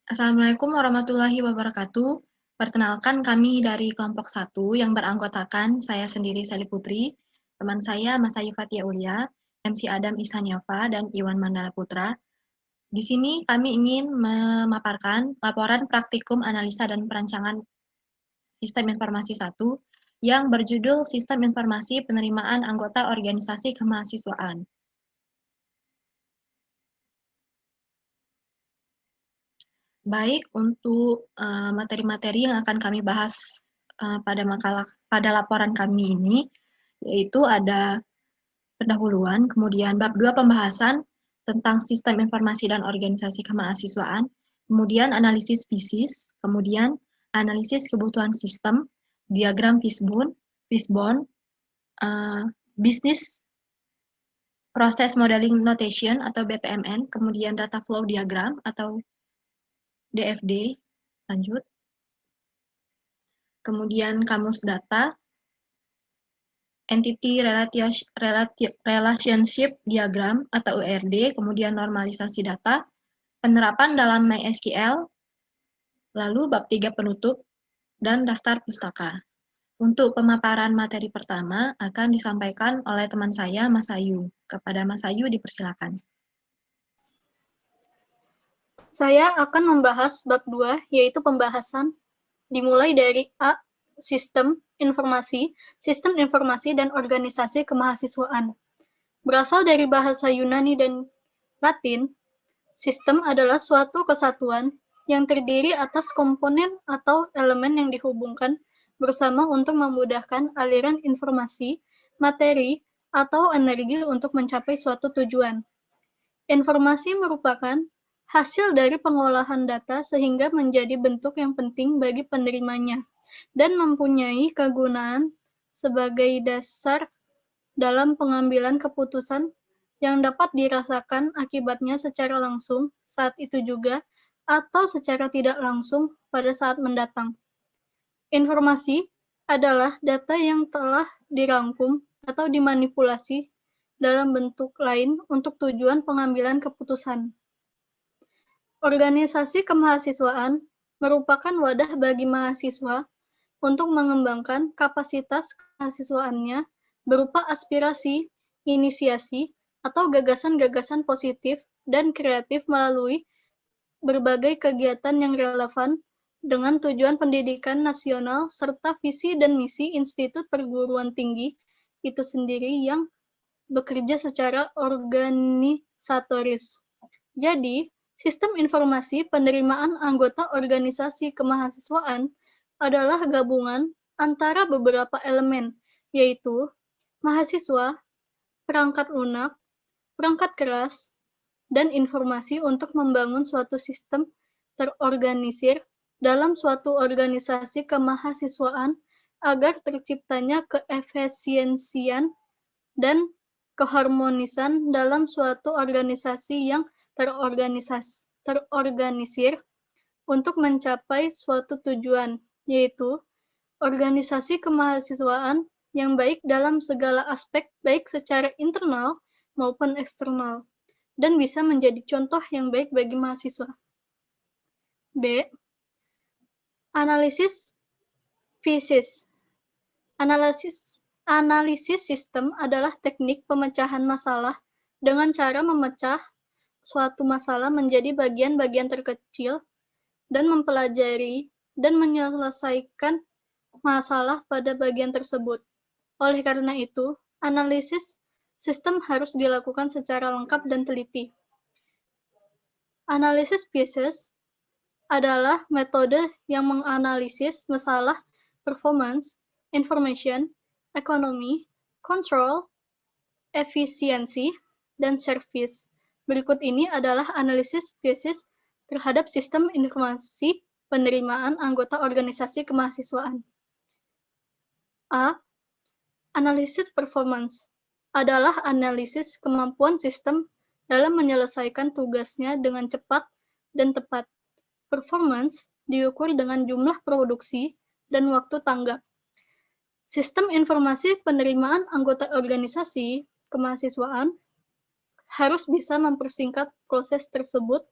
Assalamualaikum warahmatullahi wabarakatuh. Perkenalkan kami dari kelompok 1 yang beranggotakan saya sendiri Sally Putri, teman saya Mas Ayu Fathia Ulia, MC Adam Ihsaniafa, dan Iwan Mandala Putra. Di sini kami ingin memaparkan laporan praktikum analisa dan perancangan Sistem Informasi 1 yang berjudul Sistem Informasi Penerimaan Anggota Organisasi Kemahasiswaan. Baik, untuk materi-materi yang akan kami bahas pada laporan kami ini, yaitu ada pendahuluan, kemudian bab 2 pembahasan tentang sistem informasi dan organisasi kemahasiswaan, kemudian analisis bisnis, kemudian analisis kebutuhan sistem, diagram Fishbone, bisnis proses modeling notation atau BPMN, kemudian data flow diagram atau DFD, lanjut. Kemudian kamus data, entity relationship diagram atau URD, kemudian normalisasi data, penerapan dalam MySQL, lalu bab 3 penutup, dan daftar pustaka. Untuk pemaparan materi pertama akan disampaikan oleh teman saya, Mas Ayu. Kepada Mas Ayu dipersilakan. Saya akan membahas bab 2, yaitu pembahasan dimulai dari A. Sistem informasi dan organisasi kemahasiswaan. Berasal dari bahasa Yunani dan Latin, sistem adalah suatu kesatuan yang terdiri atas komponen atau elemen yang dihubungkan bersama untuk memudahkan aliran informasi, materi, atau energi untuk mencapai suatu tujuan. Informasi merupakan hasil dari pengolahan data sehingga menjadi bentuk yang penting bagi penerimanya dan mempunyai kegunaan sebagai dasar dalam pengambilan keputusan yang dapat dirasakan akibatnya secara langsung saat itu juga atau secara tidak langsung pada saat mendatang. Informasi adalah data yang telah dirangkum atau dimanipulasi dalam bentuk lain untuk tujuan pengambilan keputusan. Organisasi kemahasiswaan merupakan wadah bagi mahasiswa untuk mengembangkan kapasitas kemahasiswaannya berupa aspirasi, inisiasi, atau gagasan-gagasan positif dan kreatif melalui berbagai kegiatan yang relevan dengan tujuan pendidikan nasional serta visi dan misi institut perguruan tinggi itu sendiri yang bekerja secara organisatoris. Jadi, sistem informasi penerimaan anggota organisasi kemahasiswaan adalah gabungan antara beberapa elemen, yaitu mahasiswa, perangkat lunak, perangkat keras, dan informasi untuk membangun suatu sistem terorganisir dalam suatu organisasi kemahasiswaan agar terciptanya keefisiensian dan keharmonisan dalam suatu organisasi yang terorganisir untuk mencapai suatu tujuan, yaitu organisasi kemahasiswaan yang baik dalam segala aspek, baik secara internal maupun eksternal, dan bisa menjadi contoh yang baik bagi mahasiswa. B. Analisis bisnis. Analisis sistem adalah teknik pemecahan masalah dengan cara memecah suatu masalah menjadi bagian-bagian terkecil dan mempelajari dan menyelesaikan masalah pada bagian tersebut. Oleh karena itu, analisis sistem harus dilakukan secara lengkap dan teliti. Analisis bisnis adalah metode yang menganalisis masalah performance, information, ekonomi, control, efisiensi, dan service. Berikut ini adalah analisis bisnis terhadap sistem informasi penerimaan anggota organisasi kemahasiswaan. A. Analisis performance adalah analisis kemampuan sistem dalam menyelesaikan tugasnya dengan cepat dan tepat. Performance diukur dengan jumlah produksi dan waktu tanggap. Sistem informasi penerimaan anggota organisasi kemahasiswaan harus bisa mempersingkat proses tersebut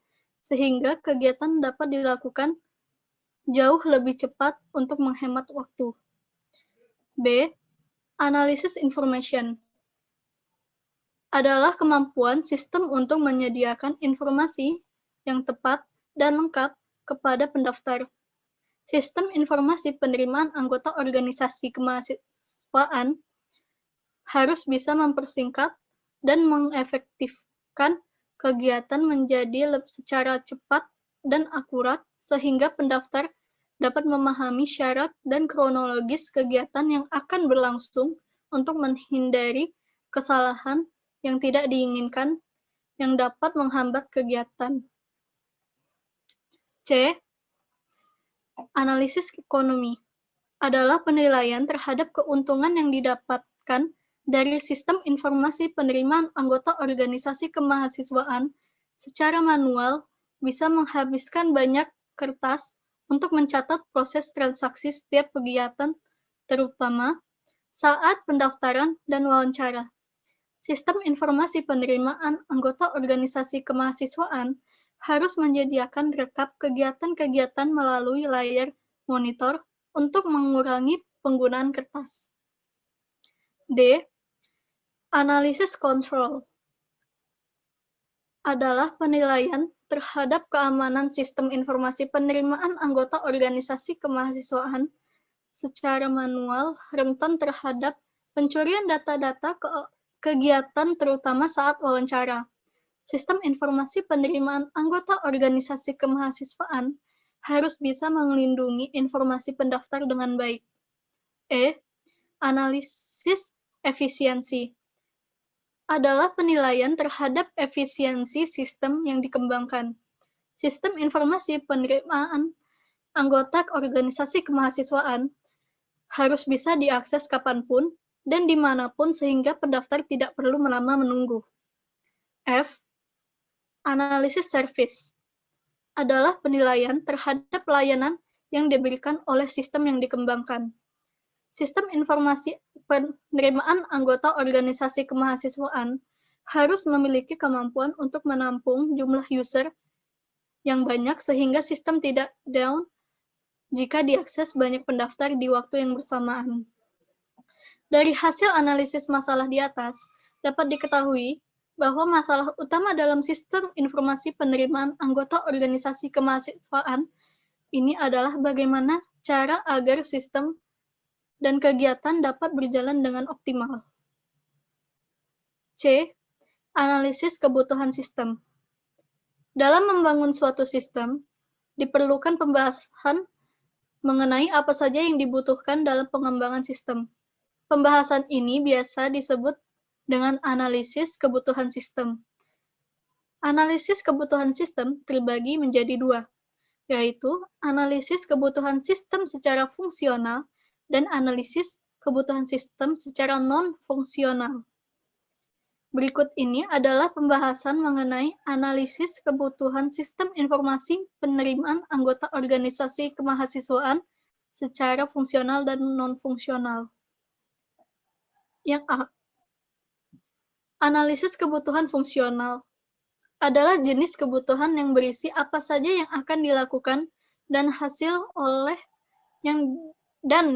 sehingga kegiatan dapat dilakukan jauh lebih cepat untuk menghemat waktu. B. Analysis information adalah kemampuan sistem untuk menyediakan informasi yang tepat dan lengkap kepada pendaftar. Sistem informasi penerimaan anggota organisasi kemahasiswaan harus bisa mempersingkat dan mengefektifkan kegiatan menjadi secara cepat dan akurat sehingga pendaftar dapat memahami syarat dan kronologis kegiatan yang akan berlangsung untuk menghindari kesalahan yang tidak diinginkan yang dapat menghambat kegiatan. C. Analisis ekonomi adalah penilaian terhadap keuntungan yang didapatkan dari sistem informasi penerimaan anggota organisasi kemahasiswaan secara manual bisa menghabiskan banyak kertas untuk mencatat proses transaksi setiap kegiatan, terutama saat pendaftaran dan wawancara. Sistem informasi penerimaan anggota organisasi kemahasiswaan harus menyediakan rekap kegiatan-kegiatan melalui layar monitor untuk mengurangi penggunaan kertas. D. Analisis control adalah penilaian terhadap keamanan sistem informasi penerimaan anggota organisasi kemahasiswaan secara manual rentan terhadap pencurian data-data kegiatan terutama saat wawancara. Sistem informasi penerimaan anggota organisasi kemahasiswaan harus bisa melindungi informasi pendaftar dengan baik. E. Analisis efisiensi adalah penilaian terhadap efisiensi sistem yang dikembangkan. Sistem informasi penerimaan anggota organisasi kemahasiswaan harus bisa diakses kapanpun dan dimanapun sehingga pendaftar tidak perlu lama menunggu. F. Analisis service adalah penilaian terhadap layanan yang diberikan oleh sistem yang dikembangkan. Sistem informasi penerimaan anggota organisasi kemahasiswaan harus memiliki kemampuan untuk menampung jumlah user yang banyak sehingga sistem tidak down jika diakses banyak pendaftar di waktu yang bersamaan. Dari hasil analisis masalah di atas, dapat diketahui bahwa masalah utama dalam sistem informasi penerimaan anggota organisasi kemahasiswaan ini adalah bagaimana cara agar sistem dan kegiatan dapat berjalan dengan optimal. C. Analisis kebutuhan sistem. Dalam membangun suatu sistem, diperlukan pembahasan mengenai apa saja yang dibutuhkan dalam pengembangan sistem. Pembahasan ini biasa disebut dengan analisis kebutuhan sistem. Analisis kebutuhan sistem terbagi menjadi dua, yaitu analisis kebutuhan sistem secara fungsional dan analisis kebutuhan sistem secara non-fungsional. Berikut ini adalah pembahasan mengenai analisis kebutuhan sistem informasi penerimaan anggota organisasi kemahasiswaan secara fungsional dan non-fungsional. Yang A. Analisis kebutuhan fungsional adalah jenis kebutuhan yang berisi apa saja yang akan dilakukan dan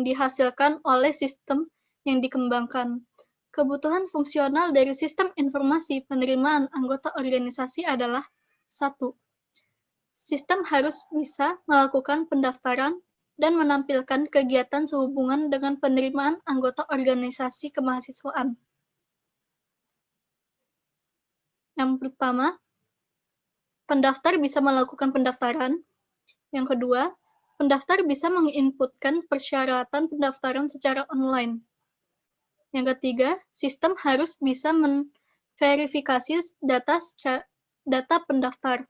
dihasilkan oleh sistem yang dikembangkan. Kebutuhan fungsional dari sistem informasi penerimaan anggota organisasi adalah 1. Sistem harus bisa melakukan pendaftaran dan menampilkan kegiatan sehubungan dengan penerimaan anggota organisasi kemahasiswaan. Yang pertama, pendaftar bisa melakukan pendaftaran. Yang kedua, pendaftar bisa menginputkan persyaratan pendaftaran secara online. Yang ketiga, sistem harus bisa memverifikasi data pendaftar.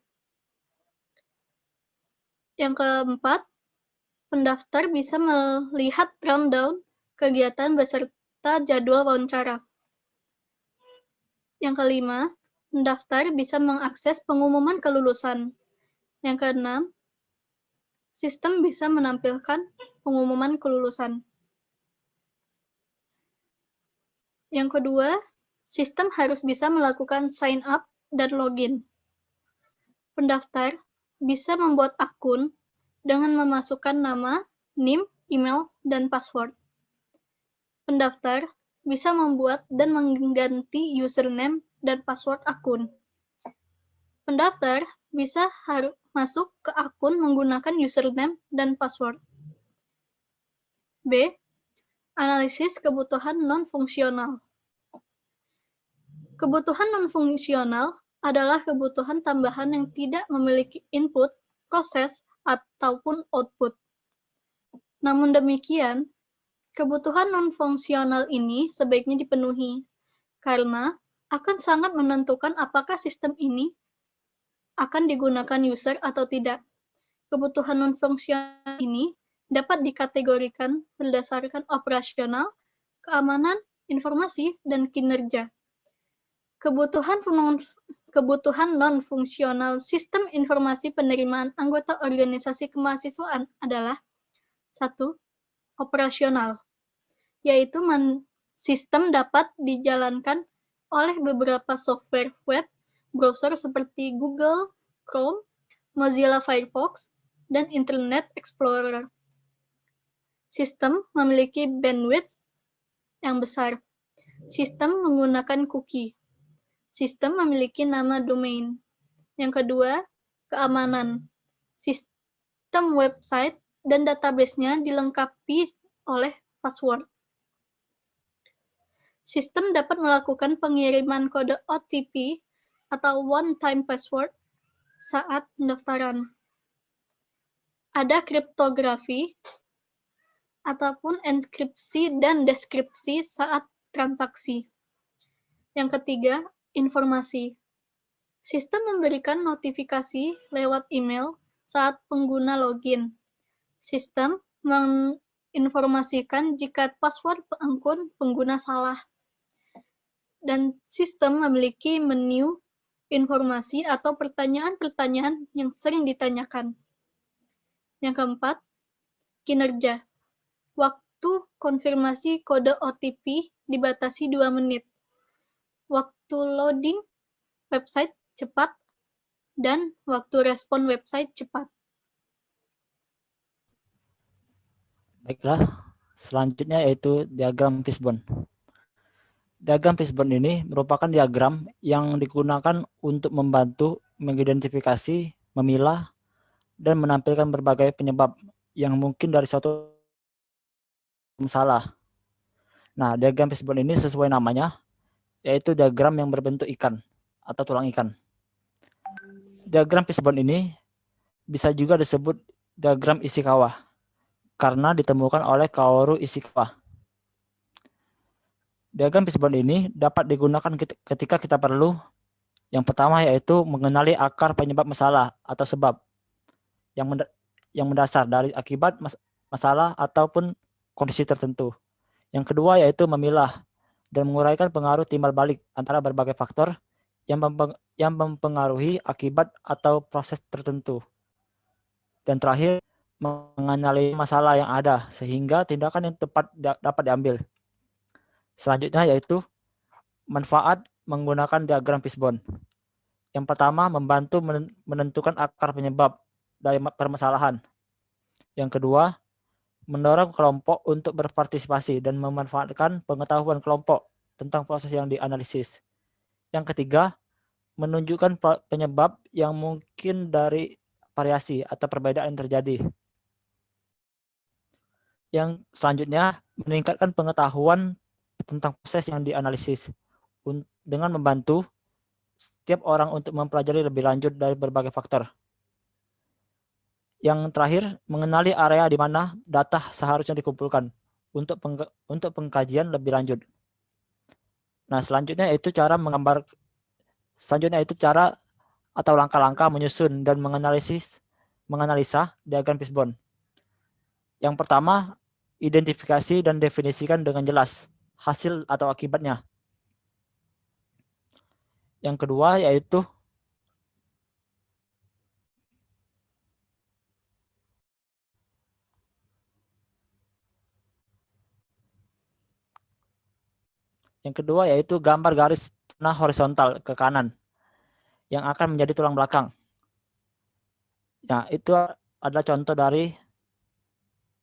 Yang keempat, pendaftar bisa melihat rundown kegiatan beserta jadwal wawancara. Yang kelima, pendaftar bisa mengakses pengumuman kelulusan. Yang keenam, sistem bisa menampilkan pengumuman kelulusan. Yang kedua, sistem harus bisa melakukan sign up dan login. Pendaftar bisa membuat akun dengan memasukkan nama, NIM, email, dan password. Pendaftar bisa membuat dan mengganti username dan password akun. Pendaftar bisa masuk ke akun menggunakan username dan password. B. Analisis kebutuhan non-fungsional. Kebutuhan non-fungsional adalah kebutuhan tambahan yang tidak memiliki input, proses, ataupun output. Namun demikian, kebutuhan non-fungsional ini sebaiknya dipenuhi, karena akan sangat menentukan apakah sistem ini akan digunakan user atau tidak. Kebutuhan non-fungsional ini dapat dikategorikan berdasarkan operasional, keamanan, informasi, dan kinerja. Kebutuhan non-fungsional sistem informasi penerimaan anggota organisasi kemahasiswaan adalah 1. Operasional, yaitu sistem dapat dijalankan oleh beberapa software web browser seperti Google Chrome, Mozilla Firefox, dan Internet Explorer. Sistem memiliki bandwidth yang besar. Sistem menggunakan cookie. Sistem memiliki nama domain. Yang kedua, keamanan. Sistem website dan database-nya dilengkapi oleh password. Sistem dapat melakukan pengiriman kode OTP atau one-time password saat pendaftaran. Ada kriptografi ataupun enkripsi dan deskripsi saat transaksi. Yang ketiga, informasi. Sistem memberikan notifikasi lewat email saat pengguna login. Sistem menginformasikan jika password akun pengguna salah. Dan sistem memiliki menu informasi atau pertanyaan-pertanyaan yang sering ditanyakan. Yang keempat, kinerja. Waktu konfirmasi kode OTP dibatasi 2 menit. Waktu loading website cepat, dan waktu respon website cepat. Baiklah, selanjutnya yaitu diagram fishbone. Diagram fishbone ini merupakan diagram yang digunakan untuk membantu mengidentifikasi, memilah, dan menampilkan berbagai penyebab yang mungkin dari suatu masalah. Nah, diagram fishbone ini sesuai namanya, yaitu diagram yang berbentuk ikan atau tulang ikan. Diagram fishbone ini bisa juga disebut diagram Ishikawa karena ditemukan oleh Kaoru Ishikawa. Diagram fishbone ini dapat digunakan ketika kita perlu yang pertama yaitu mengenali akar penyebab masalah atau sebab yang mendasar dari akibat masalah ataupun kondisi tertentu. Yang kedua yaitu memilah dan menguraikan pengaruh timbal balik antara berbagai faktor yang mempengaruhi akibat atau proses tertentu. Dan terakhir, menganalisis masalah yang ada sehingga tindakan yang tepat dapat diambil. Selanjutnya yaitu manfaat menggunakan diagram fishbone. Yang pertama, membantu menentukan akar penyebab dari permasalahan. Yang kedua, mendorong kelompok untuk berpartisipasi dan memanfaatkan pengetahuan kelompok tentang proses yang dianalisis. Yang ketiga, menunjukkan penyebab yang mungkin dari variasi atau perbedaan yang terjadi. Yang selanjutnya, meningkatkan pengetahuan tentang proses yang dianalisis dengan membantu setiap orang untuk mempelajari lebih lanjut dari berbagai faktor. Yang terakhir, mengenali area di mana data seharusnya dikumpulkan untuk pengkajian lebih lanjut. Nah, selanjutnya itu cara atau langkah-langkah menyusun dan menganalisa diagram fishbone. Yang pertama, identifikasi dan definisikan dengan jelas hasil atau akibatnya. Yang kedua yaitu gambar garis panah horizontal ke kanan yang akan menjadi tulang belakang. Nah, itu adalah contoh dari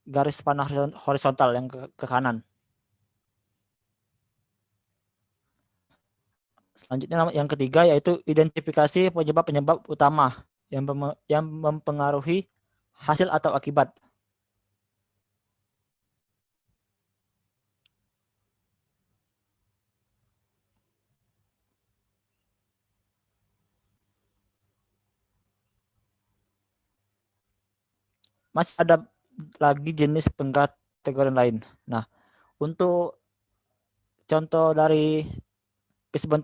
garis panah horizontal yang ke kanan. Selanjutnya yang ketiga yaitu identifikasi penyebab-penyebab utama yang mempengaruhi hasil atau akibat. Masih ada lagi jenis pengkategorian lain. Nah, untuk contoh dari fishbone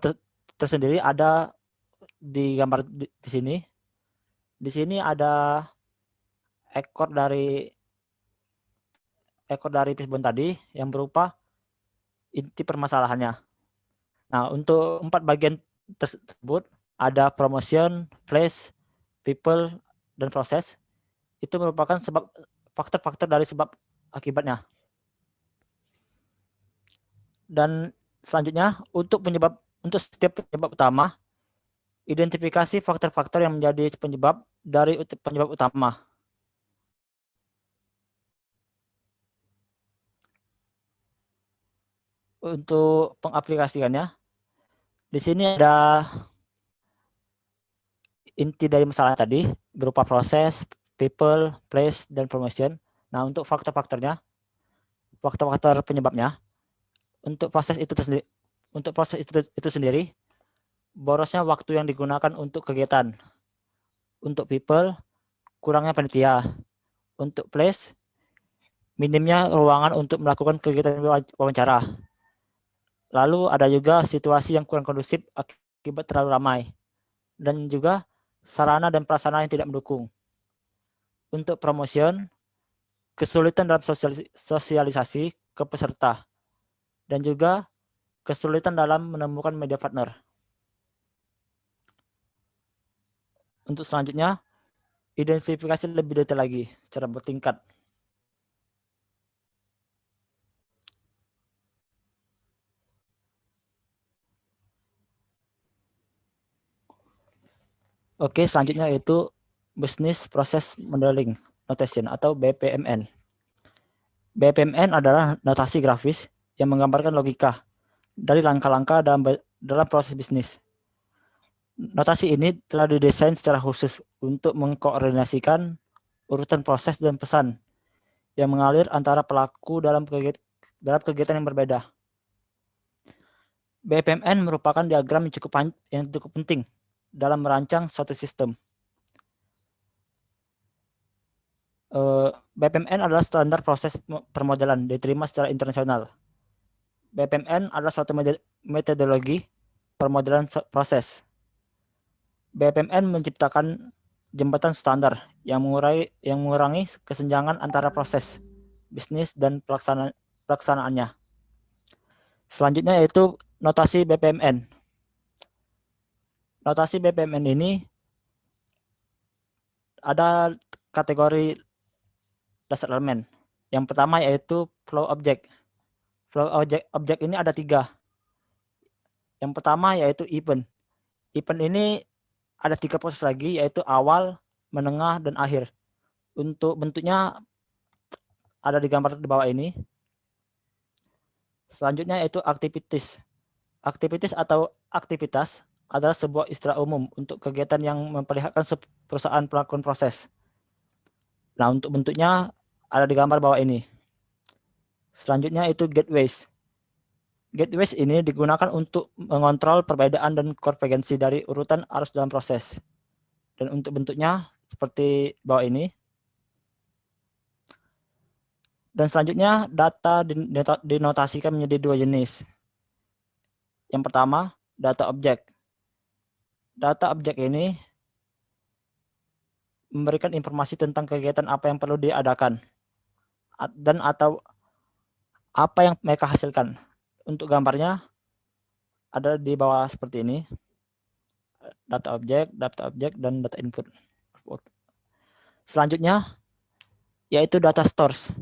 tersendiri ada di gambar di sini. Di sini ada ekor dari fishbone tadi yang berupa inti permasalahannya. Nah, untuk 4 bagian tersebut ada promotion, place, people, dan proses. Itu merupakan faktor-faktor dari sebab akibatnya. Dan selanjutnya untuk setiap penyebab utama, identifikasi faktor-faktor yang menjadi penyebab dari penyebab utama. Untuk pengaplikasikannya, di sini ada inti dari masalah tadi berupa proses, people, place, dan promotion. Nah, untuk faktor-faktornya, faktor-faktor penyebabnya, untuk proses itu sendiri, borosnya waktu yang digunakan untuk kegiatan. Untuk people, kurangnya panitia. Untuk place, minimnya ruangan untuk melakukan kegiatan wawancara. Lalu ada juga situasi yang kurang kondusif akibat terlalu ramai. Dan juga sarana dan prasarana yang tidak mendukung. Untuk promotion, kesulitan dalam sosialisasi ke peserta. Dan juga kesulitan dalam menemukan media partner. Untuk selanjutnya, identifikasi lebih detail lagi secara bertingkat. Oke, selanjutnya yaitu Business Process Modeling Notation atau BPMN. BPMN adalah notasi grafis yang menggambarkan logika dari langkah-langkah dalam proses bisnis. Notasi ini telah didesain secara khusus untuk mengkoordinasikan urutan proses dan pesan yang mengalir antara pelaku dalam kegiatan yang berbeda. BPMN merupakan diagram yang cukup penting dalam merancang suatu sistem. BPMN adalah standar proses permodelan diterima secara internasional. BPMN adalah suatu metodologi permodelan proses. BPMN menciptakan jembatan standar yang mengurangi kesenjangan antara proses, bisnis, dan pelaksanaannya. Selanjutnya yaitu notasi BPMN. Notasi BPMN ini ada kategori dasar elemen. Yang pertama yaitu flow object. Flow object ini ada 3. Yang pertama yaitu event. Event ini ada 3 proses lagi yaitu awal, menengah, dan akhir. Untuk bentuknya ada di gambar di bawah ini. Selanjutnya yaitu activities. Activities atau aktivitas adalah sebuah istilah umum untuk kegiatan yang memperlihatkan perusahaan pelakukan proses. Nah, untuk bentuknya ada di gambar bawah ini. Selanjutnya itu gateways. Gateways ini digunakan untuk mengontrol perbedaan dan konvergensi dari urutan arus dalam proses. Dan untuk bentuknya seperti bawah ini. Dan selanjutnya data dinotasikan menjadi 2 jenis. Yang pertama, data objek. Data objek ini memberikan informasi tentang kegiatan apa yang perlu diadakan dan atau apa yang mereka hasilkan. Untuk gambarnya ada di bawah seperti ini. Data objek, dan data input. Selanjutnya yaitu data stores.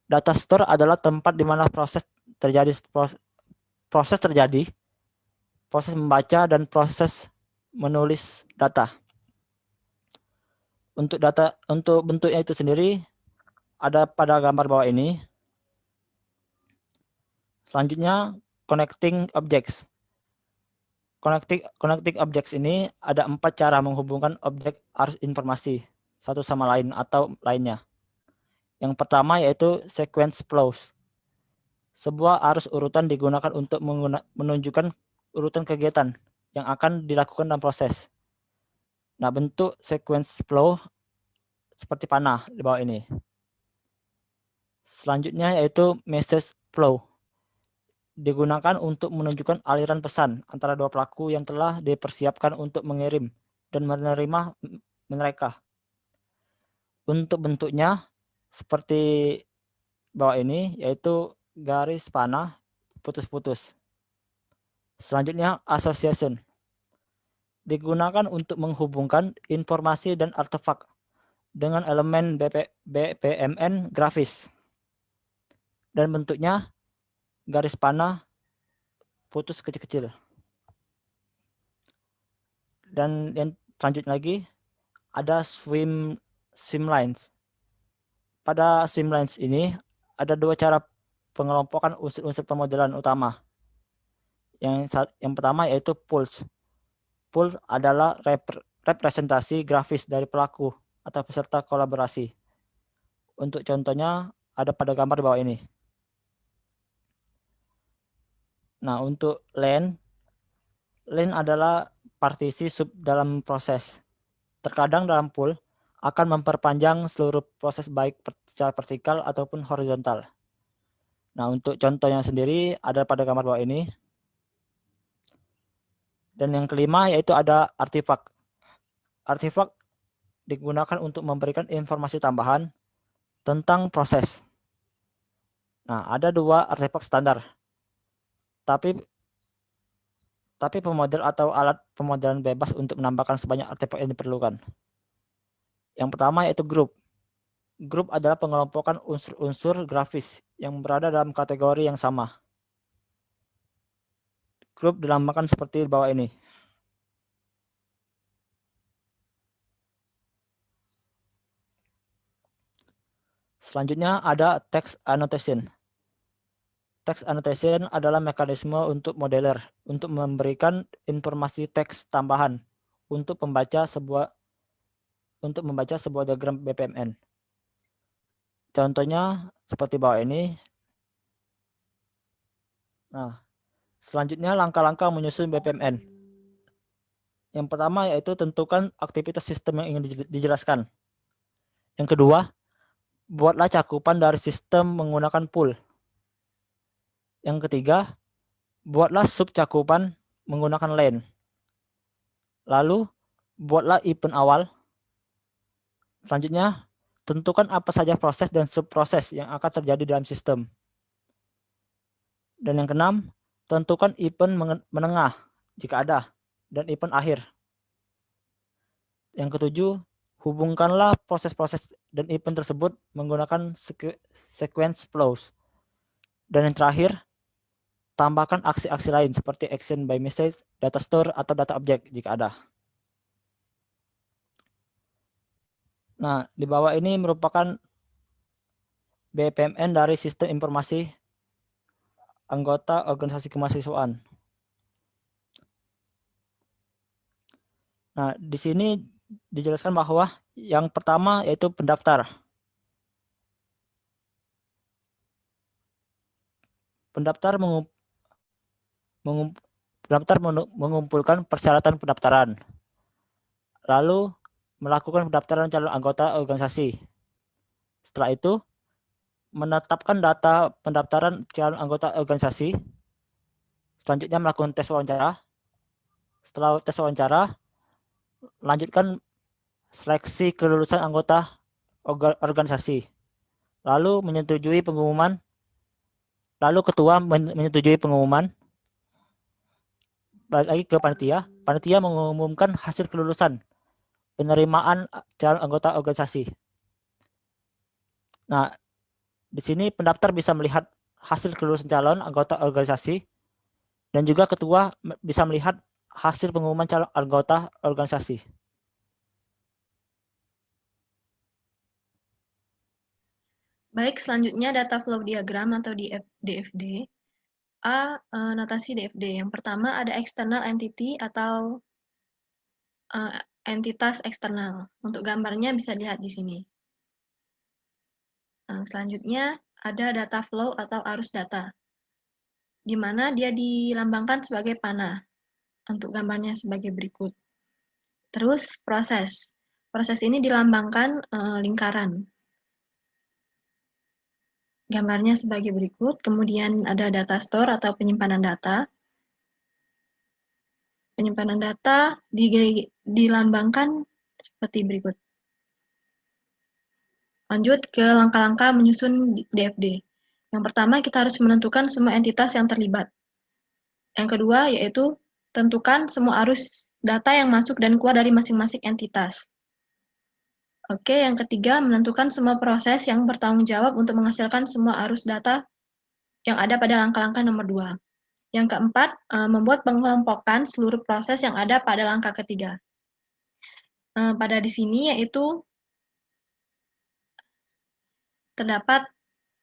Data store adalah tempat di mana proses terjadi, proses membaca dan proses menulis data. Untuk bentuknya itu sendiri ada pada gambar bawah ini. Selanjutnya connecting objects. Connecting objects ini ada 4 cara menghubungkan objek arus informasi satu sama lain atau lainnya. Yang pertama yaitu sequence flows. Sebuah arus urutan digunakan untuk menunjukkan urutan kegiatan yang akan dilakukan dalam proses. Nah, bentuk sequence flow seperti panah di bawah ini. Selanjutnya yaitu message flow. Digunakan untuk menunjukkan aliran pesan antara dua pelaku yang telah dipersiapkan untuk mengirim dan menerima mereka. Untuk bentuknya seperti bawah ini yaitu garis panah putus-putus. Selanjutnya association. Digunakan untuk menghubungkan informasi dan artefak dengan elemen BPMN grafis. Dan bentuknya garis panah putus kecil-kecil. Dan yang selanjutnya lagi ada swim lines. Pada swim lines ini ada 2 cara pengelompokan unsur-unsur pemodelan utama. Yang pertama yaitu pulse. Pulse adalah representasi grafis dari pelaku atau peserta kolaborasi. Untuk contohnya ada pada gambar di bawah ini. Nah, untuk lane adalah partisi sub dalam proses. Terkadang dalam pool akan memperpanjang seluruh proses baik secara vertikal ataupun horizontal. Nah, untuk contohnya sendiri ada pada gambar bawah ini. Dan yang kelima yaitu ada artefak. Artefak digunakan untuk memberikan informasi tambahan tentang proses. Nah, ada 2 artefak standar. Tapi pemodel atau alat pemodelan bebas untuk menambahkan sebanyak artefak yang diperlukan. Yang pertama yaitu group. Group adalah pengelompokan unsur-unsur grafis yang berada dalam kategori yang sama. Group dilambangkan seperti di bawah ini. Selanjutnya ada text annotation. Text annotation adalah mekanisme untuk modeler untuk memberikan informasi teks tambahan untuk membaca sebuah diagram BPMN. Contohnya seperti bawah ini. Nah, selanjutnya langkah-langkah menyusun BPMN. Yang pertama yaitu tentukan aktivitas sistem yang ingin dijelaskan. Yang kedua, buatlah cakupan dari sistem menggunakan pool. Yang ketiga, buatlah sub cakupan menggunakan lane. Lalu, buatlah event awal. Selanjutnya, tentukan apa saja proses dan subproses yang akan terjadi dalam sistem. Dan yang keenam, tentukan event menengah jika ada dan event akhir. Yang ketujuh, hubungkanlah proses-proses dan event tersebut menggunakan sequence flows. Dan yang terakhir, tambahkan aksi-aksi lain seperti action by message, data store, atau data object jika ada. Nah, di bawah ini merupakan BPMN dari sistem informasi anggota organisasi kemahasiswaan. Nah, di sini dijelaskan bahwa yang pertama yaitu pendaftar. Pendaftar mengumpulkan persyaratan pendaftaran, lalu melakukan pendaftaran calon anggota organisasi. Setelah itu, menetapkan data pendaftaran calon anggota organisasi. Selanjutnya melakukan tes wawancara. Setelah tes wawancara, lanjutkan seleksi kelulusan anggota organisasi. Lalu menyetujui pengumuman. Lalu ketua menyetujui pengumuman. Balik lagi ke panitia. Panitia mengumumkan hasil kelulusan penerimaan calon anggota organisasi. Nah, di sini pendaftar bisa melihat hasil kelulusan calon anggota organisasi dan juga ketua bisa melihat hasil pengumuman calon anggota organisasi. Baik, selanjutnya data flow diagram atau DFD. Notasi DFD. Yang pertama ada external entity atau entitas eksternal. Untuk gambarnya bisa dilihat di sini. Selanjutnya ada data flow atau arus data, di mana dia dilambangkan sebagai panah. Untuk gambarnya sebagai berikut. Terus proses. Proses ini dilambangkan lingkaran. Gambarnya sebagai berikut. Kemudian ada data store atau penyimpanan data. Penyimpanan data dilambangkan seperti berikut. Lanjut ke langkah-langkah menyusun DFD. Yang pertama, kita harus menentukan semua entitas yang terlibat. Yang kedua, yaitu tentukan semua arus data yang masuk dan keluar dari masing-masing entitas. Oke, yang ketiga, menentukan semua proses yang bertanggung jawab untuk menghasilkan semua arus data yang ada pada langkah-langkah nomor 2. Yang keempat, membuat pengelompokan seluruh proses yang ada pada langkah ketiga. Pada di sini yaitu terdapat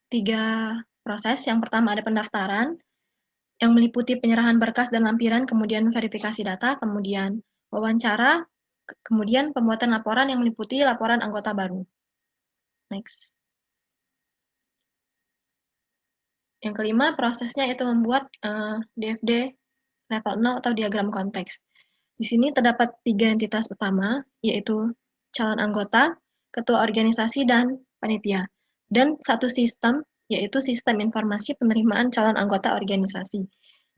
3 proses. Yang pertama ada pendaftaran, yang meliputi penyerahan berkas dan lampiran, kemudian verifikasi data, kemudian wawancara, kemudian pembuatan laporan yang meliputi laporan anggota baru. Next. Yang kelima, prosesnya itu membuat DFD level 0 atau diagram konteks. Di sini terdapat 3 entitas utama, yaitu calon anggota, ketua organisasi, dan panitia. Dan satu sistem, yaitu sistem informasi penerimaan calon anggota organisasi,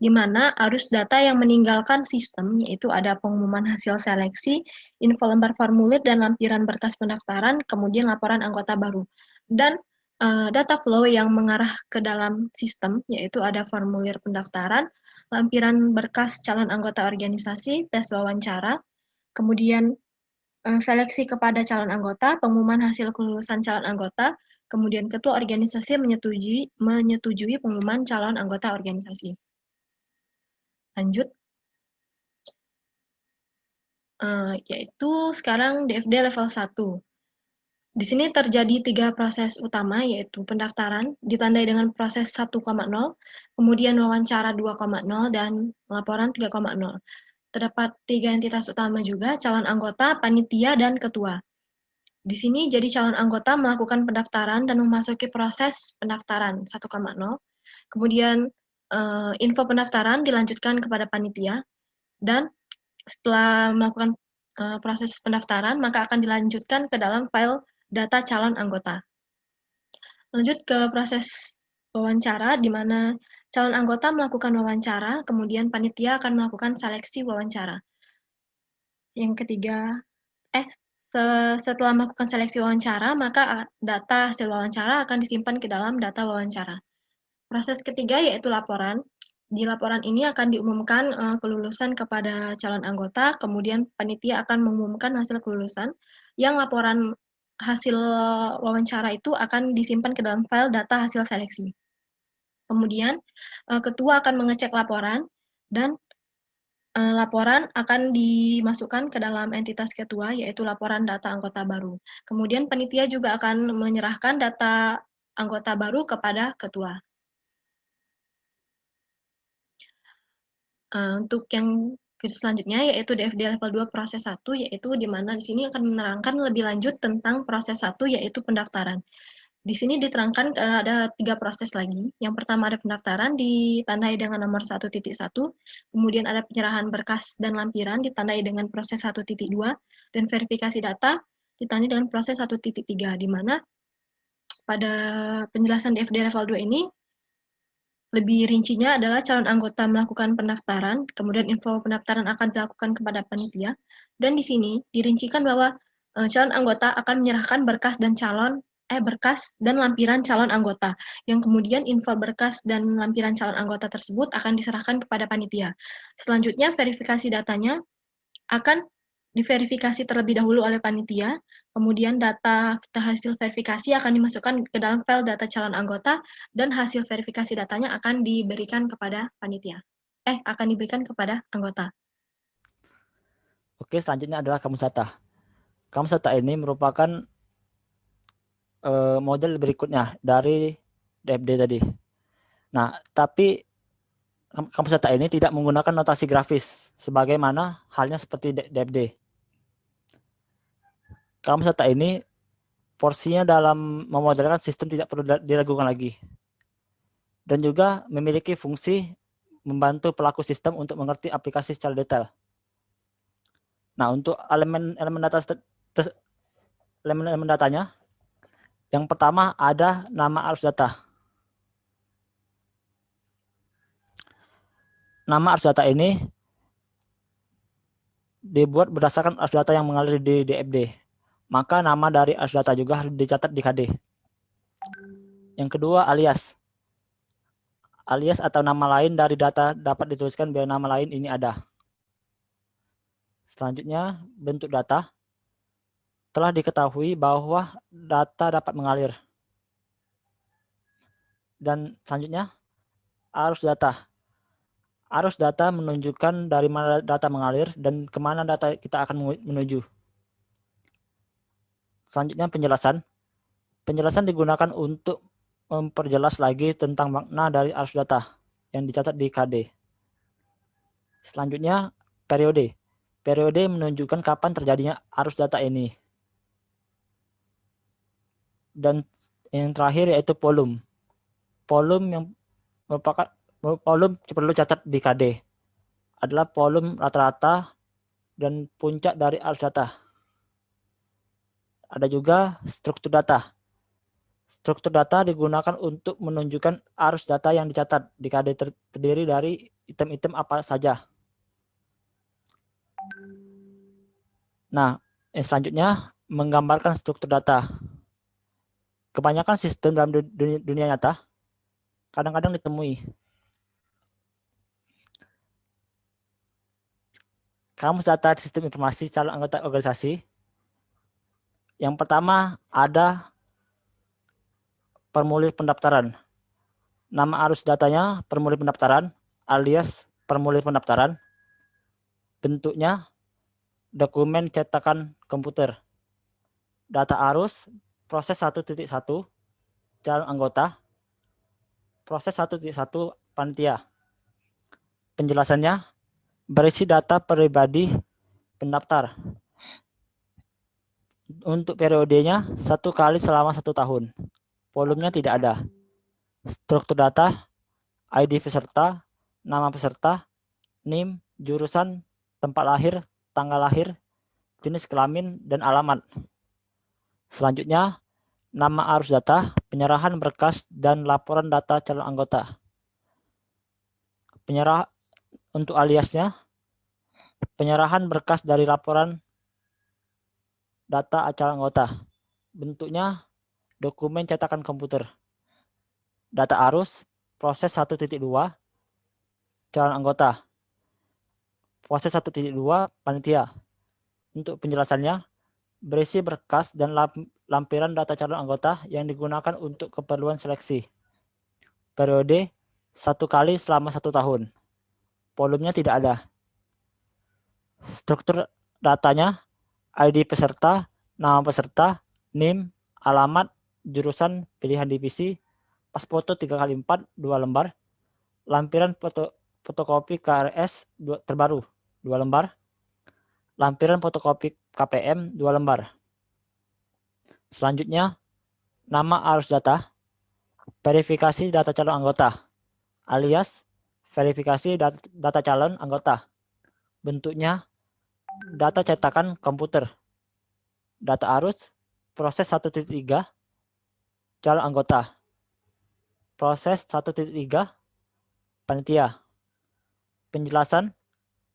di mana arus data yang meninggalkan sistem, yaitu ada pengumuman hasil seleksi, info lembar formulir, dan lampiran berkas pendaftaran, kemudian laporan anggota baru. Dan data flow yang mengarah ke dalam sistem, yaitu ada formulir pendaftaran, lampiran berkas calon anggota organisasi, tes wawancara, kemudian seleksi kepada calon anggota, pengumuman hasil kelulusan calon anggota, kemudian ketua organisasi menyetujui pengumuman calon anggota organisasi. Lanjut. Yaitu sekarang DFD level 1. Di sini terjadi 3 proses utama, yaitu pendaftaran, ditandai dengan proses 1,0, kemudian wawancara 2,0, dan laporan 3,0. Terdapat 3 entitas utama juga, calon anggota, panitia, dan ketua. Di sini jadi calon anggota melakukan pendaftaran dan memasuki proses pendaftaran 1,0. Kemudian info pendaftaran dilanjutkan kepada panitia, dan setelah melakukan proses pendaftaran, maka akan dilanjutkan ke dalam file data calon anggota. Lanjut ke proses wawancara, di mana calon anggota melakukan wawancara, kemudian panitia akan melakukan seleksi wawancara. Yang ketiga, setelah melakukan seleksi wawancara, maka data hasil wawancara akan disimpan ke dalam data wawancara. Proses ketiga yaitu laporan. Di laporan ini akan diumumkan kelulusan kepada calon anggota, kemudian panitia akan mengumumkan hasil kelulusan, yang laporan hasil wawancara itu akan disimpan ke dalam file data hasil seleksi. Kemudian ketua akan mengecek laporan, dan laporan akan dimasukkan ke dalam entitas ketua, yaitu laporan data anggota baru. Kemudian panitia juga akan menyerahkan data anggota baru kepada ketua. Untuk yang selanjutnya yaitu DFD level 2 proses 1, yaitu di mana di sini akan menerangkan lebih lanjut tentang proses 1, yaitu pendaftaran. Di sini diterangkan ada 3 proses lagi. Yang pertama ada pendaftaran ditandai dengan nomor 1.1, kemudian ada penyerahan berkas dan lampiran ditandai dengan proses 1.2, dan verifikasi data ditandai dengan proses 1.3, di mana pada penjelasan DFD level 2 ini lebih rincinya adalah calon anggota melakukan pendaftaran, kemudian info pendaftaran akan dilakukan kepada panitia, dan di sini dirincikan bahwa calon anggota akan menyerahkan berkas dan lampiran calon anggota, yang kemudian info berkas dan lampiran calon anggota tersebut akan diserahkan kepada panitia. Selanjutnya verifikasi datanya akan diverifikasi terlebih dahulu oleh panitia, kemudian data hasil verifikasi akan dimasukkan ke dalam file data calon anggota, dan hasil verifikasi datanya akan diberikan kepada panitia. Akan diberikan kepada anggota. Oke, selanjutnya adalah Kamusata. Kamusata ini merupakan model berikutnya dari DFD tadi. Nah, tapi kampus data ini tidak menggunakan notasi grafis sebagaimana halnya seperti DFD. Kampus data ini porsinya dalam memodelkan sistem tidak perlu diragukan lagi. Dan juga memiliki fungsi membantu pelaku sistem untuk mengerti aplikasi secara detail. Nah, untuk elemen datanya, yang pertama ada nama arus data. Nama arus data ini dibuat berdasarkan arus data yang mengalir di DFD. Maka nama dari arus data juga harus dicatat di KD. Yang kedua, alias. Alias atau nama lain dari data dapat dituliskan biar nama lain ini ada. Selanjutnya, bentuk data. Telah diketahui bahwa data dapat mengalir. Dan selanjutnya, arus data. Arus data menunjukkan dari mana data mengalir dan kemana data kita akan menuju. Selanjutnya, penjelasan. Penjelasan digunakan untuk memperjelas lagi tentang makna dari arus data yang dicatat di KD. Selanjutnya, periode. Periode menunjukkan kapan terjadinya arus data ini. Dan yang terakhir yaitu volume. Volume yang merupakan volume perlu catat di KD. Adalah volume rata-rata dan puncak dari arus data. Ada juga struktur data. Struktur data digunakan untuk menunjukkan arus data yang dicatat di KD terdiri dari item-item apa saja. Nah, yang selanjutnya menggambarkan struktur data. Kebanyakan sistem dalam dunia nyata kadang-kadang ditemui. Kamus data sistem informasi calon anggota organisasi. Yang pertama ada formulir pendaftaran. Nama arus datanya formulir pendaftaran alias formulir pendaftaran. Bentuknya dokumen cetakan komputer. Data arus proses 1.1 calon anggota. Proses 1.1 panitia. Penjelasannya berisi data pribadi pendaftar. Untuk periodenya 1 kali selama 1 tahun. Volumenya tidak ada. Struktur data, ID peserta, nama peserta, NIM, jurusan, tempat lahir, tanggal lahir, jenis kelamin, dan alamat. Selanjutnya, nama arus data, penyerahan berkas, dan laporan data calon anggota. Penyerah untuk aliasnya, penyerahan berkas dari laporan data calon anggota. Bentuknya dokumen cetakan komputer. Data arus, proses 1.2, calon anggota. Proses 1.2, panitia. Untuk penjelasannya, berisi berkas dan lampiran data calon anggota yang digunakan untuk keperluan seleksi. Periode 1 kali selama 1 tahun. Volumenya tidak ada. Struktur datanya, ID peserta, nama peserta, NIM, alamat, jurusan, pilihan divisi, pas foto 3x4, 2 lembar, lampiran fotokopi KRS terbaru, 2 lembar, lampiran fotokopi KPM, 2 lembar. Selanjutnya, nama arus data, verifikasi data calon anggota, alias verifikasi data calon anggota. Bentuknya, data cetakan komputer. Data arus, proses 1.3, calon anggota. Proses 1.3, panitia. Penjelasan,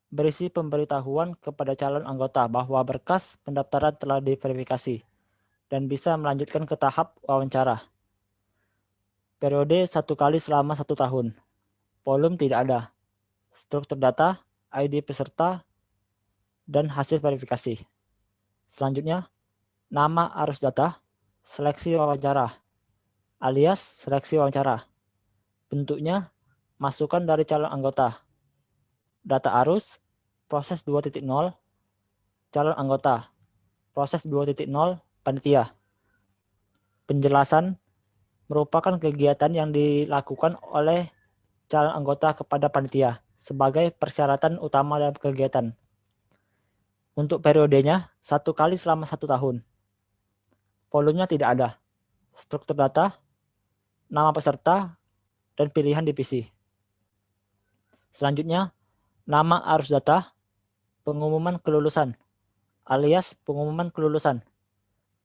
berisi pemberitahuan kepada calon anggota bahwa berkas pendaftaran telah diverifikasi dan bisa melanjutkan ke tahap wawancara. Periode 1 kali selama 1 tahun. Volume tidak ada. Struktur data, ID peserta, dan hasil verifikasi. Selanjutnya, nama arus data, seleksi wawancara, alias seleksi wawancara. Bentuknya, masukan dari calon anggota. Data arus, proses 2.0, calon anggota. Proses 2.0, panitia. Penjelasan merupakan kegiatan yang dilakukan oleh calon anggota kepada panitia sebagai persyaratan utama dalam kegiatan. Untuk periodenya, 1 kali selama 1 tahun. Volumenya tidak ada. Struktur data, nama peserta, dan pilihan divisi. Selanjutnya, nama arus data, pengumuman kelulusan, alias pengumuman kelulusan.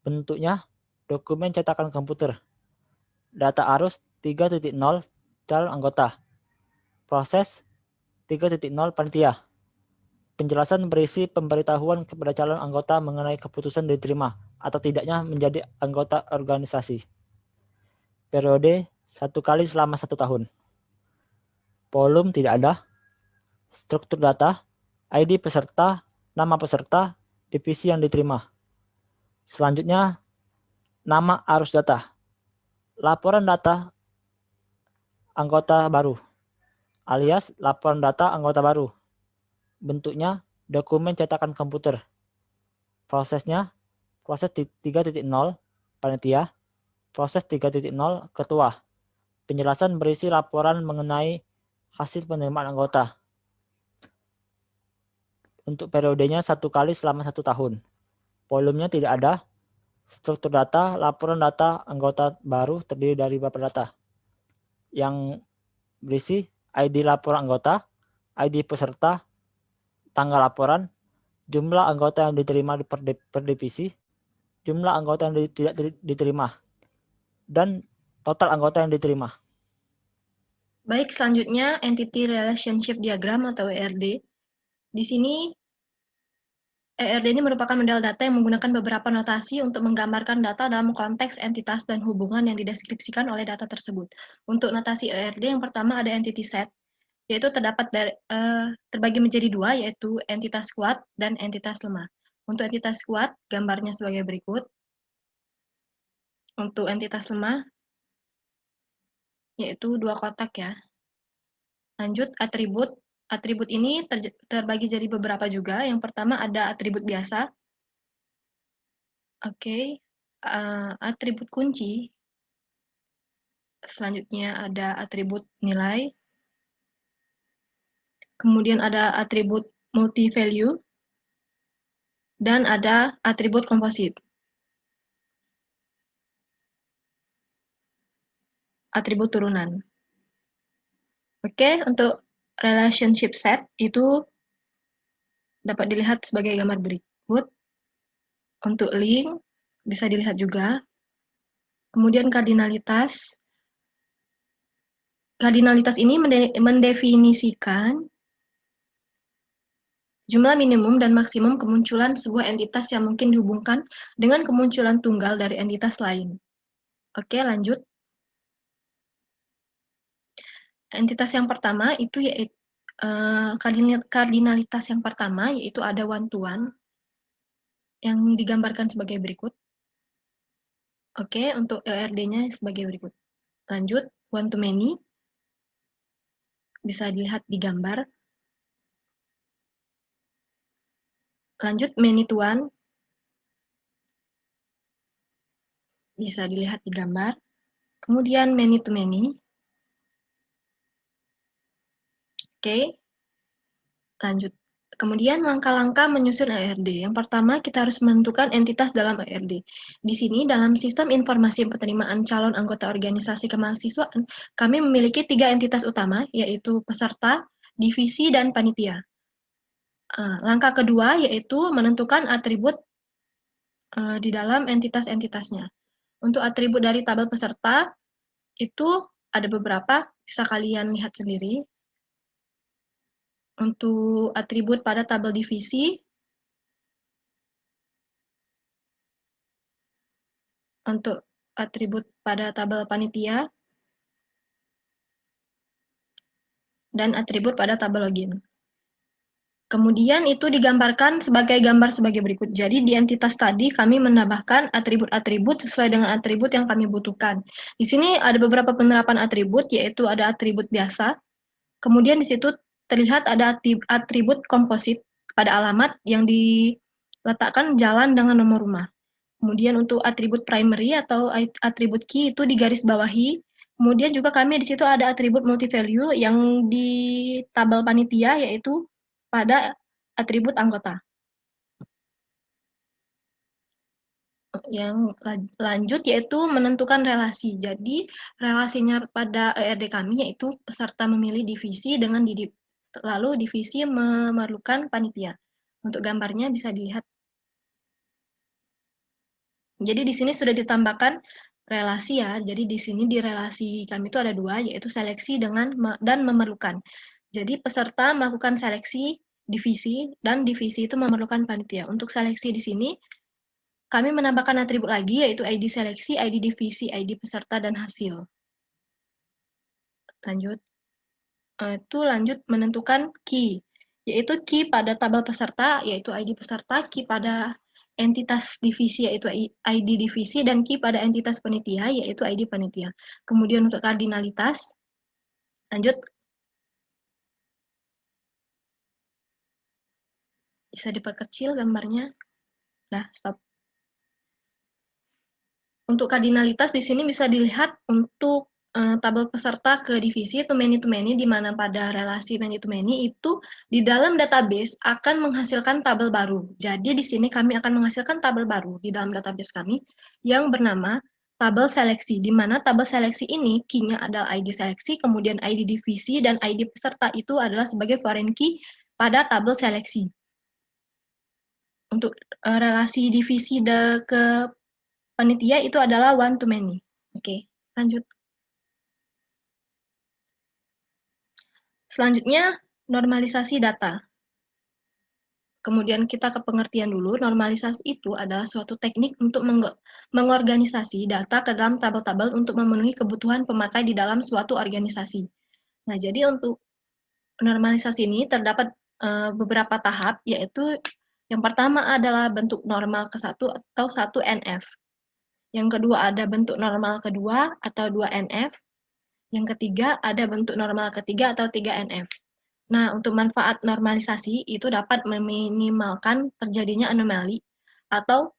Bentuknya, dokumen cetakan komputer. Data arus 3.0 calon anggota. Proses 3.0 panitia. Penjelasan berisi pemberitahuan kepada calon anggota mengenai keputusan diterima atau tidaknya menjadi anggota organisasi. Periode 1 kali selama 1 tahun. Volume tidak ada. Struktur data, ID peserta, nama peserta, divisi yang diterima. Selanjutnya, nama arus data. Laporan data anggota baru, alias laporan data anggota baru. Bentuknya dokumen cetakan komputer. Prosesnya, proses 3.0 panitia, proses 3.0 ketua. Penjelasan berisi laporan mengenai hasil penerimaan anggota. Untuk periodenya 1 kali selama 1 tahun. Volumenya tidak ada. Struktur data, laporan data anggota baru terdiri dari beberapa data yang berisi ID laporan anggota, ID peserta, tanggal laporan, jumlah anggota yang diterima per divisi, jumlah anggota yang tidak diterima, dan total anggota yang diterima. Baik, selanjutnya Entity Relationship Diagram atau ERD. Di sini ERD ini merupakan model data yang menggunakan beberapa notasi untuk menggambarkan data dalam konteks entitas dan hubungan yang dideskripsikan oleh data tersebut. Untuk notasi ERD yang pertama ada entity set, yaitu terbagi menjadi 2, yaitu entitas kuat dan entitas lemah. Untuk entitas kuat, gambarnya sebagai berikut. Untuk entitas lemah, yaitu 2 kotak ya. Lanjut, atribut. Atribut ini terbagi jadi beberapa juga. Yang pertama ada atribut biasa. Oke, atribut kunci. Selanjutnya ada atribut nilai. Kemudian ada atribut multi-value. Dan ada atribut komposit. Atribut turunan. Oke, untuk relationship set itu dapat dilihat sebagai gambar berikut. Untuk link bisa dilihat juga. Kemudian kardinalitas. Kardinalitas ini mendefinisikan jumlah minimum dan maksimum kemunculan sebuah entitas yang mungkin dihubungkan dengan kemunculan tunggal dari entitas lain. Oke, lanjut. Entitas yang pertama itu yaitu kardinalitas yang pertama yaitu ada one-to-one yang digambarkan sebagai berikut. Oke, untuk ERD-nya sebagai berikut. Lanjut, one-to-many bisa dilihat di gambar. Lanjut, many-to-one bisa dilihat di gambar. Kemudian many-to-many. Oke, lanjut. Kemudian langkah-langkah menyusun ERD. Yang pertama, kita harus menentukan entitas dalam ERD. Di sini, dalam sistem informasi penerimaan calon anggota organisasi kemahasiswaan, kami memiliki 3 entitas utama, yaitu peserta, divisi, dan panitia. Langkah kedua, yaitu menentukan atribut di dalam entitas-entitasnya. Untuk atribut dari tabel peserta, itu ada beberapa, bisa kalian lihat sendiri. Untuk atribut pada tabel divisi, untuk atribut pada tabel panitia, dan atribut pada tabel login. Kemudian itu digambarkan sebagai gambar sebagai berikut. Jadi di entitas tadi kami menambahkan atribut-atribut sesuai dengan atribut yang kami butuhkan. Di sini ada beberapa penerapan atribut, yaitu ada atribut biasa. Kemudian di situ terlihat ada atribut komposit pada alamat yang diletakkan jalan dengan nomor rumah. Kemudian untuk atribut primary atau atribut key itu digarisbawahi. Kemudian juga kami di situ ada atribut multi-value yang di tabel panitia, yaitu pada atribut anggota. Yang lanjut yaitu menentukan relasi. Jadi relasinya pada ERD kami yaitu peserta memilih divisi dengan lalu divisi memerlukan panitia. Untuk gambarnya bisa dilihat. Jadi di sini sudah ditambahkan relasi ya. Jadi di sini di relasi kami itu ada dua, yaitu seleksi dan memerlukan. Jadi peserta melakukan seleksi divisi dan divisi itu memerlukan panitia. Untuk seleksi di sini kami menambahkan atribut lagi, yaitu ID seleksi, ID divisi, ID peserta, dan hasil. Lanjut. Itu lanjut menentukan key, yaitu key pada tabel peserta, yaitu ID peserta, key pada entitas divisi, yaitu ID divisi, dan key pada entitas panitia, yaitu ID panitia. Kemudian untuk kardinalitas, lanjut. Bisa diperkecil gambarnya. Nah, stop. Untuk kardinalitas di sini bisa dilihat untuk tabel peserta ke divisi to many, di mana pada relasi many to many itu di dalam database akan menghasilkan tabel baru. Jadi di sini kami akan menghasilkan tabel baru di dalam database kami yang bernama tabel seleksi, di mana tabel seleksi ini key-nya adalah ID seleksi, kemudian ID divisi, dan ID peserta itu adalah sebagai foreign key pada tabel seleksi. Untuk relasi divisi ke panitia itu adalah one to many. Oke, lanjut. Selanjutnya, normalisasi data. Kemudian kita ke pengertian dulu. Normalisasi itu adalah suatu teknik untuk mengorganisasi data ke dalam tabel-tabel untuk memenuhi kebutuhan pemakai di dalam suatu organisasi. Nah, jadi untuk normalisasi ini terdapat beberapa tahap, yaitu yang pertama adalah bentuk normal ke-1 atau 1NF. Yang kedua ada bentuk normal kedua atau 2NF. Yang ketiga ada bentuk normal ketiga atau 3NF. Nah, untuk manfaat normalisasi itu dapat meminimalkan terjadinya anomali atau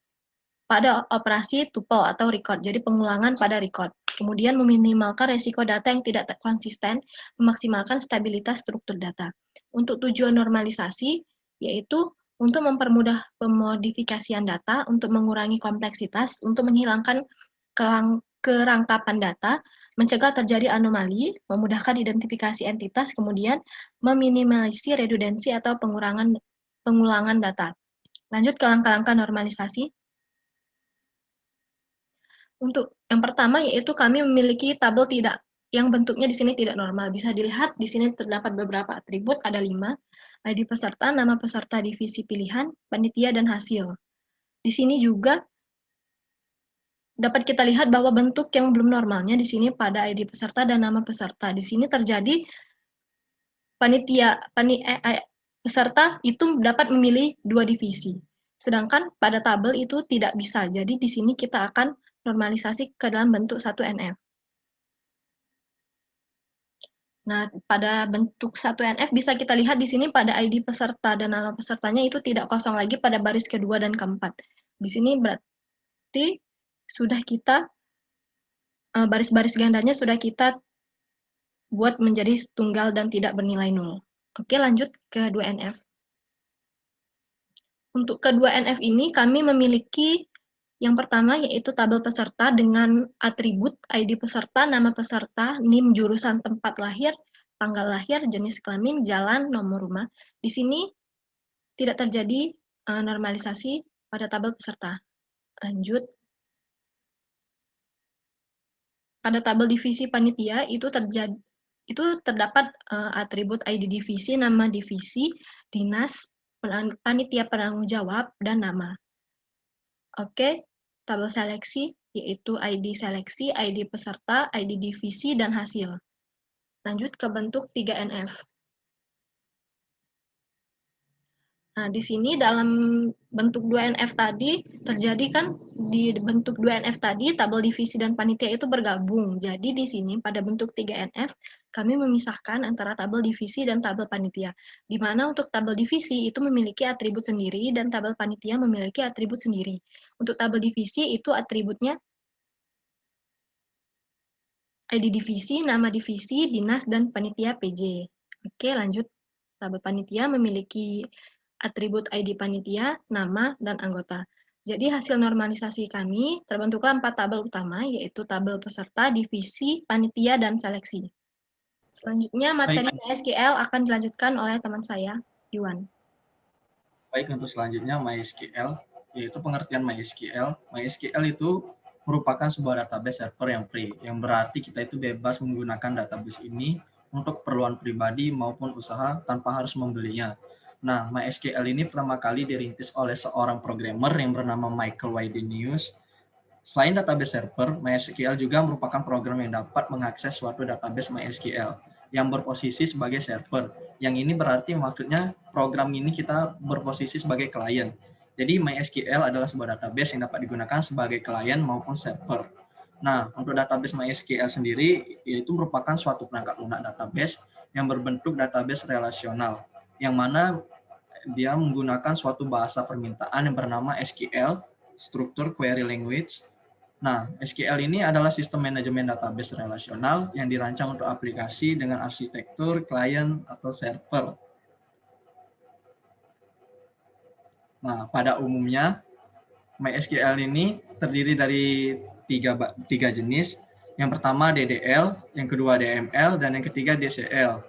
pada operasi tuple atau record, jadi pengulangan pada record. Kemudian meminimalkan resiko data yang tidak konsisten, memaksimalkan stabilitas struktur data. Untuk tujuan normalisasi, yaitu untuk mempermudah pemodifikasian data, untuk mengurangi kompleksitas, untuk menghilangkan kerangkapan data, mencegah terjadi anomali, memudahkan identifikasi entitas, kemudian meminimalisir redundansi atau pengulangan data. Lanjut ke langkah-langkah normalisasi. Untuk yang pertama yaitu kami memiliki tabel yang bentuknya di sini tidak normal. Bisa dilihat di sini terdapat beberapa atribut, ada 5. ID peserta, nama peserta divisi pilihan, panitia, dan hasil. Di sini juga dapat kita lihat bahwa bentuk yang belum normalnya di sini pada ID peserta dan nama peserta. Di sini terjadi peserta itu dapat memilih 2 divisi. Sedangkan pada tabel itu tidak bisa. Jadi di sini kita akan normalisasi ke dalam bentuk 1NF. Nah, pada bentuk 1NF bisa kita lihat di sini pada ID peserta dan nama pesertanya itu tidak kosong lagi pada baris kedua dan keempat. Di sini berarti sudah kita baris-baris gandanya sudah kita buat menjadi tunggal dan tidak bernilai 0. Oke, lanjut ke 2NF. Untuk kedua NF ini kami memiliki yang pertama yaitu tabel peserta dengan atribut ID peserta, nama peserta, NIM jurusan tempat lahir, tanggal lahir, jenis kelamin, jalan, nomor rumah. Di sini tidak terjadi normalisasi pada tabel peserta. Lanjut. Pada tabel divisi panitia itu terdapat atribut ID divisi, nama divisi, dinas, panitia penanggung jawab, dan nama. Oke, tabel seleksi yaitu ID seleksi, ID peserta, ID divisi, dan hasil. Lanjut ke bentuk 3NF. Nah, di sini dalam bentuk 2NF tadi terjadi kan di bentuk 2NF tadi tabel divisi dan panitia itu bergabung. Jadi di sini pada bentuk 3NF kami memisahkan antara tabel divisi dan tabel panitia. Di mana untuk tabel divisi itu memiliki atribut sendiri dan tabel panitia memiliki atribut sendiri. Untuk tabel divisi itu atributnya ID divisi, nama divisi, dinas, dan panitia PJ. Oke, lanjut. Tabel panitia memiliki atribut ID panitia, nama, dan anggota. Jadi hasil normalisasi kami terbentuklah 4 tabel utama, yaitu tabel peserta, divisi, panitia, dan seleksi. Selanjutnya materi MySQL akan dilanjutkan oleh teman saya, Yuan. Baik, untuk selanjutnya MySQL, yaitu pengertian MySQL. MySQL itu merupakan sebuah database server yang free, yang berarti kita itu bebas menggunakan database ini untuk keperluan pribadi maupun usaha tanpa harus membelinya. Nah, MySQL ini pertama kali dirintis oleh seorang programmer yang bernama Michael Wydenius. Selain database server, MySQL juga merupakan program yang dapat mengakses suatu database MySQL yang berposisi sebagai server. Yang ini berarti maksudnya program ini kita berposisi sebagai klien. Jadi MySQL adalah sebuah database yang dapat digunakan sebagai klien maupun server. Nah, untuk database MySQL sendiri, yaitu merupakan suatu perangkat lunak database yang berbentuk database relasional, yang mana dia menggunakan suatu bahasa permintaan yang bernama SQL, Structure Query Language. Nah, SQL ini adalah sistem manajemen database relasional yang dirancang untuk aplikasi dengan arsitektur klien atau server. Nah, pada umumnya MySQL ini terdiri dari tiga jenis. Yang pertama DDL, yang kedua DML, dan yang ketiga DCL.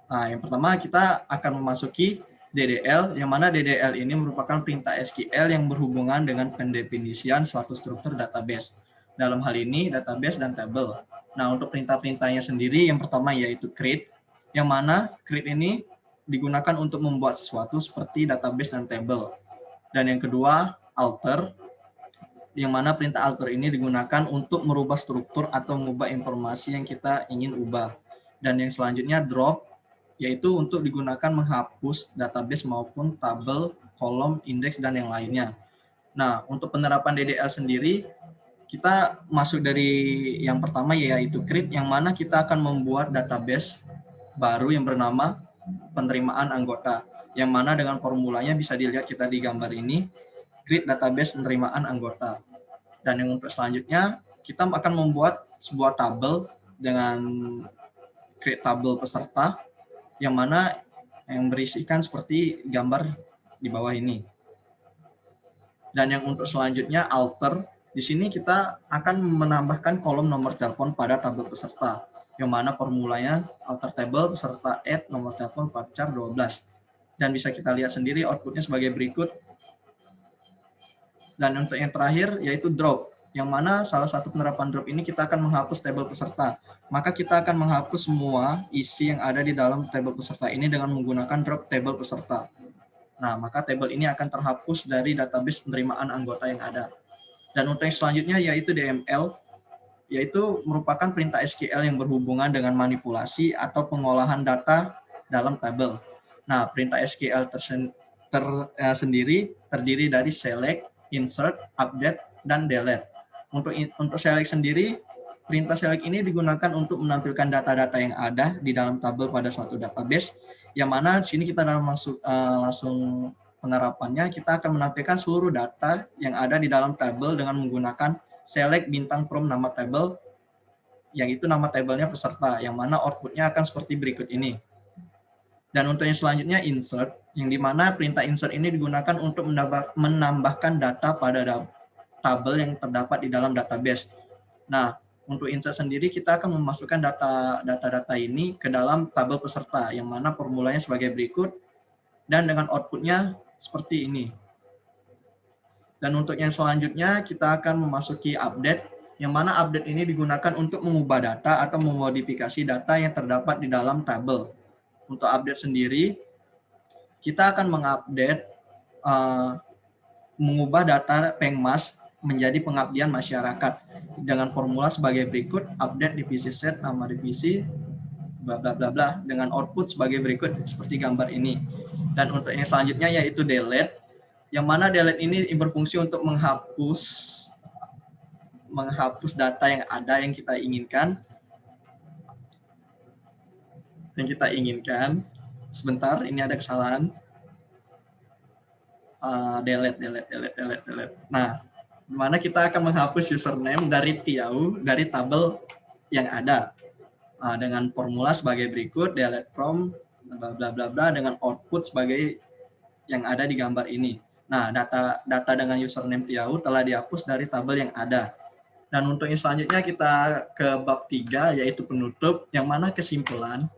Nah, yang pertama kita akan memasuki DDL, yang mana DDL ini merupakan perintah SQL yang berhubungan dengan pendefinisian suatu struktur database. Dalam hal ini, database dan table. Nah, untuk perintah-perintahnya sendiri, yang pertama yaitu create, yang mana create ini digunakan untuk membuat sesuatu seperti database dan table. Dan yang kedua, alter, yang mana perintah alter ini digunakan untuk merubah struktur atau mengubah informasi yang kita ingin ubah. Dan yang selanjutnya, drop, yaitu untuk digunakan menghapus database maupun tabel, kolom, indeks, dan yang lainnya. Nah, untuk penerapan DDL sendiri, kita masuk dari yang pertama yaitu create, yang mana kita akan membuat database baru yang bernama penerimaan anggota, yang mana dengan formulanya bisa dilihat kita di gambar ini, create database penerimaan anggota. Dan yang untuk selanjutnya, kita akan membuat sebuah tabel dengan create tabel peserta, yang mana yang berisikan seperti gambar di bawah ini. Dan yang untuk selanjutnya alter, di sini kita akan menambahkan kolom nomor telepon pada tabel peserta, yang mana formulanya alter table peserta add nomor telepon varchar 12. Dan bisa kita lihat sendiri outputnya sebagai berikut. Dan untuk yang terakhir yaitu drop, yang mana salah satu penerapan drop ini kita akan menghapus tabel peserta. Maka kita akan menghapus semua isi yang ada di dalam tabel peserta ini dengan menggunakan drop tabel peserta. Nah, maka tabel ini akan terhapus dari database penerimaan anggota yang ada. Dan untuk yang selanjutnya yaitu DML, yaitu merupakan perintah SQL yang berhubungan dengan manipulasi atau pengolahan data dalam tabel. Nah, perintah SQL sendiri terdiri dari select, insert, update, dan delete. Untuk select sendiri, perintah select ini digunakan untuk menampilkan data-data yang ada di dalam tabel pada suatu database, yang mana di sini kita langsung penerapannya, kita akan menampilkan seluruh data yang ada di dalam tabel dengan menggunakan select bintang from nama tabel, yang itu nama tabelnya peserta, yang mana outputnya akan seperti berikut ini. Dan untuk yang selanjutnya insert, yang dimana perintah insert ini digunakan untuk menambahkan data pada tabel yang terdapat di dalam database. Nah, untuk insert sendiri kita akan memasukkan data-data ini ke dalam tabel peserta, yang mana formulanya sebagai berikut, dan dengan outputnya seperti ini. Dan untuk yang selanjutnya kita akan memasuki update, yang mana update ini digunakan untuk mengubah data atau memodifikasi data yang terdapat di dalam tabel. Untuk update sendiri, kita akan mengupdate, mengubah data pengmas menjadi pengabdian masyarakat dengan formula sebagai berikut: update divisi set nama divisi bla bla bla bla dengan output sebagai berikut seperti gambar ini. Dan untuk yang selanjutnya yaitu delete, yang mana delete ini berfungsi untuk menghapus data yang ada yang kita inginkan. Sebentar, ini ada kesalahan. Delete. Nah, dimana kita akan menghapus username dari Tiau dari tabel yang ada dengan formula sebagai berikut: delete from bla bla bla bla dengan output sebagai yang ada di gambar ini. Nah, data dengan username Tiau telah dihapus dari tabel yang ada. Dan untuk yang selanjutnya kita ke bab 3 yaitu penutup, yang mana kesimpulan.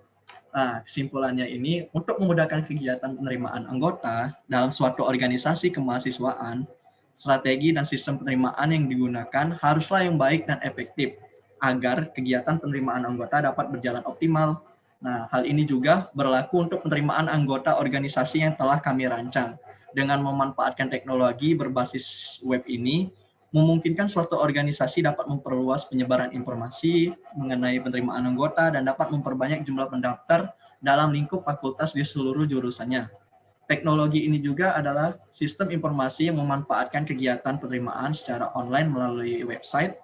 Nah, kesimpulannya ini untuk memudahkan kegiatan penerimaan anggota dalam suatu organisasi kemahasiswaan, strategi dan sistem penerimaan yang digunakan haruslah yang baik dan efektif agar kegiatan penerimaan anggota dapat berjalan optimal. Nah, hal ini juga berlaku untuk penerimaan anggota organisasi yang telah kami rancang. Dengan memanfaatkan teknologi berbasis web ini, memungkinkan suatu organisasi dapat memperluas penyebaran informasi mengenai penerimaan anggota dan dapat memperbanyak jumlah pendaftar dalam lingkup fakultas di seluruh jurusannya. Teknologi ini juga adalah sistem informasi yang memanfaatkan kegiatan penerimaan secara online melalui website.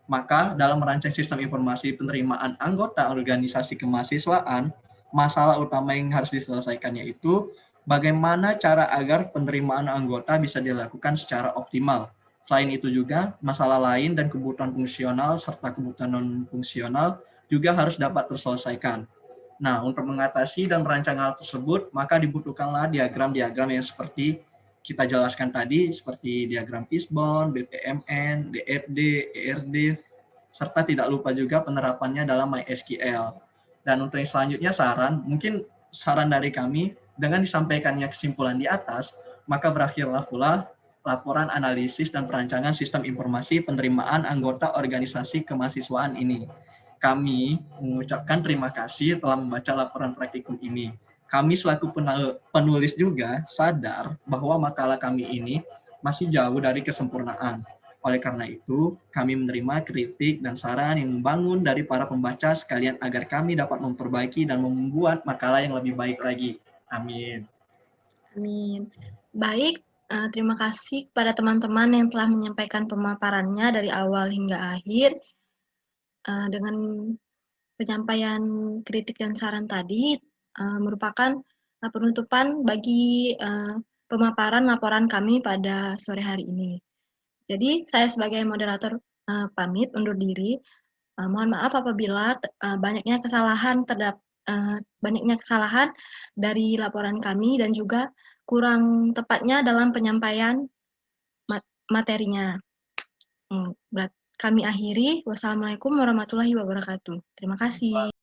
Maka dalam merancang sistem informasi penerimaan anggota organisasi kemahasiswaan, masalah utama yang harus diselesaikan yaitu bagaimana cara agar penerimaan anggota bisa dilakukan secara optimal. Selain itu juga, masalah lain dan kebutuhan fungsional serta kebutuhan non-fungsional juga harus dapat terselesaikan. Nah, untuk mengatasi dan merancang hal tersebut, maka dibutuhkanlah diagram-diagram yang seperti kita jelaskan tadi, seperti diagram Fishbone, BPMN, DFD, ERD, serta tidak lupa juga penerapannya dalam MySQL. Dan untuk yang selanjutnya mungkin saran dari kami, dengan disampaikannya kesimpulan di atas, maka berakhirlah pula laporan analisis dan perancangan sistem informasi penerimaan anggota organisasi kemahasiswaan ini. Kami mengucapkan terima kasih telah membaca laporan praktikum ini. Kami selaku penulis juga sadar bahwa makalah kami ini masih jauh dari kesempurnaan. Oleh karena itu, kami menerima kritik dan saran yang membangun dari para pembaca sekalian agar kami dapat memperbaiki dan membuat makalah yang lebih baik lagi. Amin. Amin. Baik, terima kasih kepada teman-teman yang telah menyampaikan pemaparannya dari awal hingga akhir. Dengan penyampaian kritik dan saran tadi merupakan penutupan bagi pemaparan laporan kami pada sore hari ini. Jadi, saya sebagai moderator pamit undur diri. Mohon maaf apabila banyaknya kesalahan dari laporan kami dan juga kurang tepatnya dalam penyampaian materinya. Kami akhiri. Wassalamualaikum warahmatullahi wabarakatuh. Terima kasih.